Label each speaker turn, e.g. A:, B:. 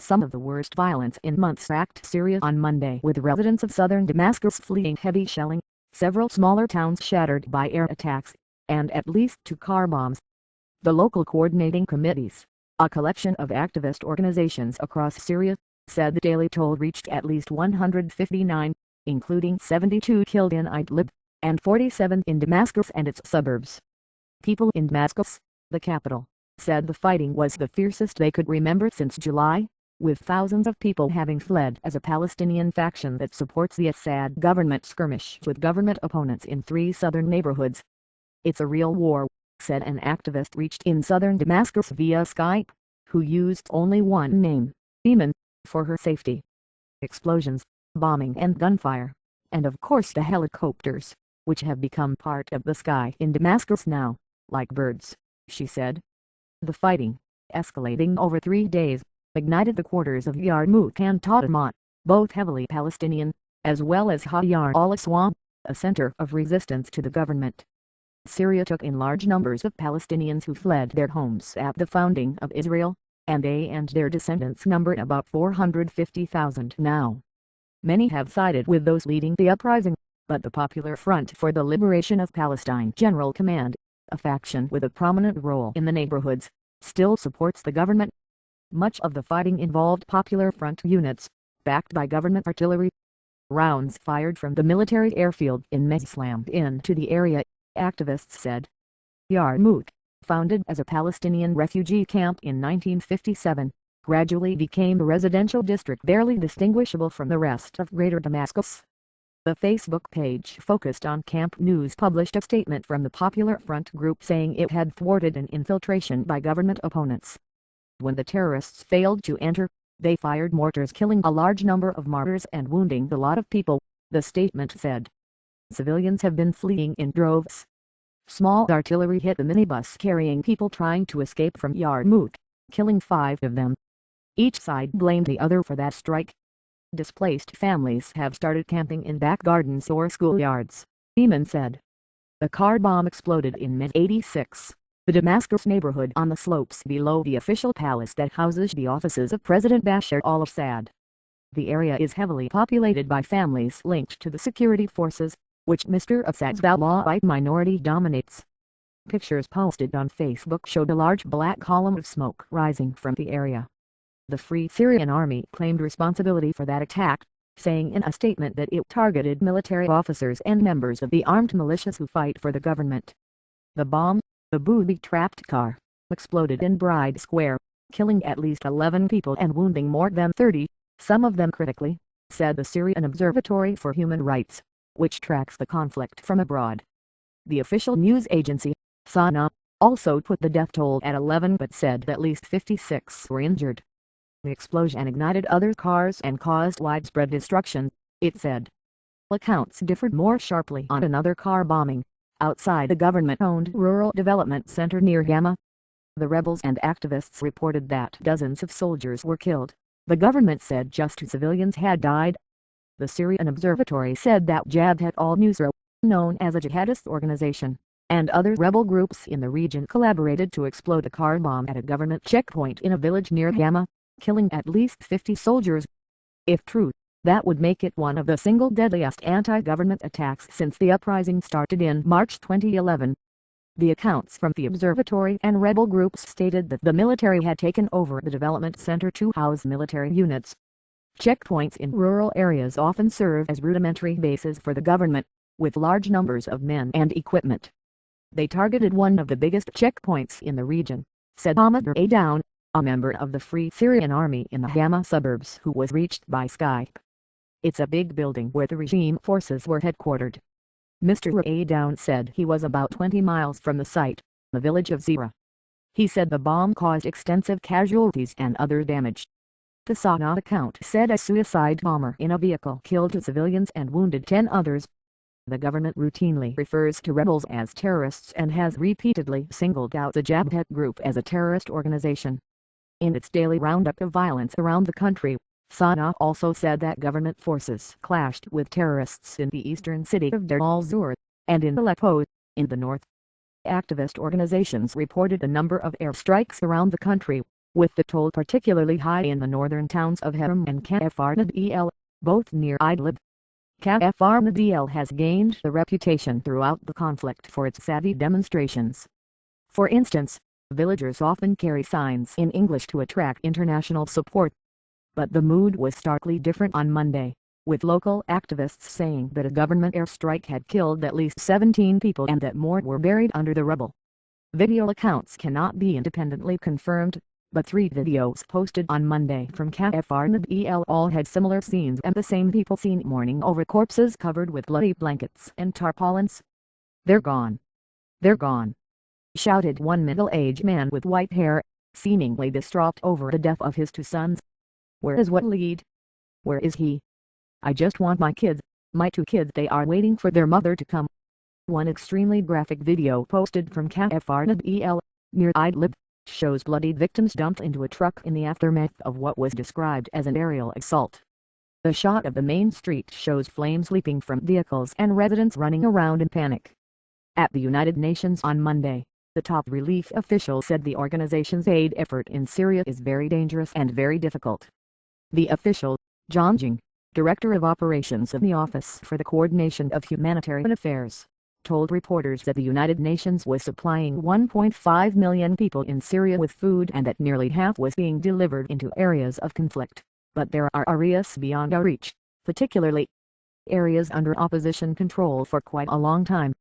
A: Some of the worst violence in months racked Syria on Monday, with residents of southern Damascus fleeing heavy shelling, several smaller towns shattered by air attacks, and at least 2 car bombs. The local coordinating committees, a collection of activist organizations across Syria, said the daily toll reached at least 159, including 72 killed in Idlib, and 47 in Damascus and its suburbs. People in Damascus, the capital, said the fighting was the fiercest they could remember since July, with thousands of people having fled as a Palestinian faction that supports the Assad government skirmish with government opponents in 3 southern neighborhoods. "It's a real war," said an activist reached in southern Damascus via Skype, who used only one name, Eamon, for her safety. "Explosions, bombing and gunfire, and of course the helicopters, which have become part of the sky in Damascus now, like birds," she said. The fighting, escalating over 3 days, ignited the quarters of Yarmouk and Tadamot, both heavily Palestinian, as well as Hayyar al-Aswam, a center of resistance to the government. Syria took in large numbers of Palestinians who fled their homes at the founding of Israel, and they and their descendants numbered about 450,000 now. Many have sided with those leading the uprising, but the Popular Front for the Liberation of Palestine General Command, a faction with a prominent role in the neighborhoods, still supports the government. Much of the fighting involved Popular Front units, backed by government artillery. Rounds fired from the military airfield in Mez slammed into the area, activists said. Yarmouk, founded as a Palestinian refugee camp in 1957, gradually became a residential district barely distinguishable from the rest of Greater Damascus. The Facebook page focused on camp news published a statement from the Popular Front group saying it had thwarted an infiltration by government opponents. When the terrorists failed to enter, they fired mortars, killing a large number of martyrs and wounding a lot of people, the statement said. Civilians have been fleeing in droves. Small artillery hit the minibus carrying people trying to escape from Yarmouk, killing 5 of them. Each side blamed the other for that strike. Displaced families have started camping in back gardens or schoolyards, Eamon said. The car bomb exploded in mid-86, the Damascus neighborhood on the slopes below the official palace that houses the offices of President Bashar al-Assad. The area is heavily populated by families linked to the security forces, which Mr. Assad's Alawite minority dominates. Pictures posted on Facebook showed a large black column of smoke rising from the area. The Free Syrian Army claimed responsibility for that attack, saying in a statement that it targeted military officers and members of the armed militias who fight for the government. The bomb, a booby-trapped car, exploded in Bride Square, killing at least 11 people and wounding more than 30, some of them critically, said the Syrian Observatory for Human Rights, which tracks the conflict from abroad. The official news agency, SANA, also put the death toll at 11 but said that at least 56 were injured. The explosion ignited other cars and caused widespread destruction, it said. Accounts differed more sharply on another car bombing, outside the government-owned rural development center near Hama. The rebels and activists reported that dozens of soldiers were killed. The government said just 2 civilians had died. The Syrian Observatory said that Jabhat al-Nusra, known as a jihadist organization, and other rebel groups in the region collaborated to explode a car bomb at a government checkpoint in a village near Hama, killing at least 50 soldiers. If true, that would make it one of the single deadliest anti-government attacks since the uprising started in March 2011. The accounts from the observatory and rebel groups stated that the military had taken over the development center to house military units. Checkpoints in rural areas often serve as rudimentary bases for the government, with large numbers of men and equipment. They targeted one of the biggest checkpoints in the region, said Ahmed Adown, a member of the Free Syrian Army in the Hama suburbs who was reached by Skype. It's a big building where the regime forces were headquartered. Mr. Adown said he was about 20 miles from the site, the village of Zira. He said the bomb caused extensive casualties and other damage. The Sana account said a suicide bomber in a vehicle killed 2 civilians and wounded 10 others. The government routinely refers to rebels as terrorists and has repeatedly singled out the Jabhat group as a terrorist organization. In its daily roundup of violence around the country, Sana also said that government forces clashed with terrorists in the eastern city of Deir al-Zur, and in Aleppo, in the north. Activist organizations reported a number of airstrikes around the country, with the toll particularly high in the northern towns of Haram and Kafr Nadil, both near Idlib. Kafr Nadil has gained the reputation throughout the conflict for its savvy demonstrations. For instance, villagers often carry signs in English to attract international support. But the mood was starkly different on Monday, with local activists saying that a government airstrike had killed at least 17 people and that more were buried under the rubble. Video accounts cannot be independently confirmed, but 3 videos posted on Monday from Kafr Nadil all had similar scenes and the same people seen mourning over corpses covered with bloody blankets and tarpaulins. "They're gone. They're gone," shouted one middle-aged man with white hair, seemingly distraught over the death of his 2 sons. "Where is Walid? Where is he? I just want my kids, my 2 kids. They are waiting for their mother to come." One extremely graphic video posted from Kafr Nadil, near Idlib, shows bloodied victims dumped into a truck in the aftermath of what was described as an aerial assault. The shot of the main street shows flames leaping from vehicles and residents running around in panic. At the United Nations on Monday, the top relief official said the organization's aid effort in Syria is very dangerous and very difficult. The official, John Jing, Director of Operations of the Office for the Coordination of Humanitarian Affairs, told reporters that the United Nations was supplying 1.5 million people in Syria with food and that nearly half was being delivered into areas of conflict, but there are areas beyond our reach, particularly areas under opposition control for quite a long time.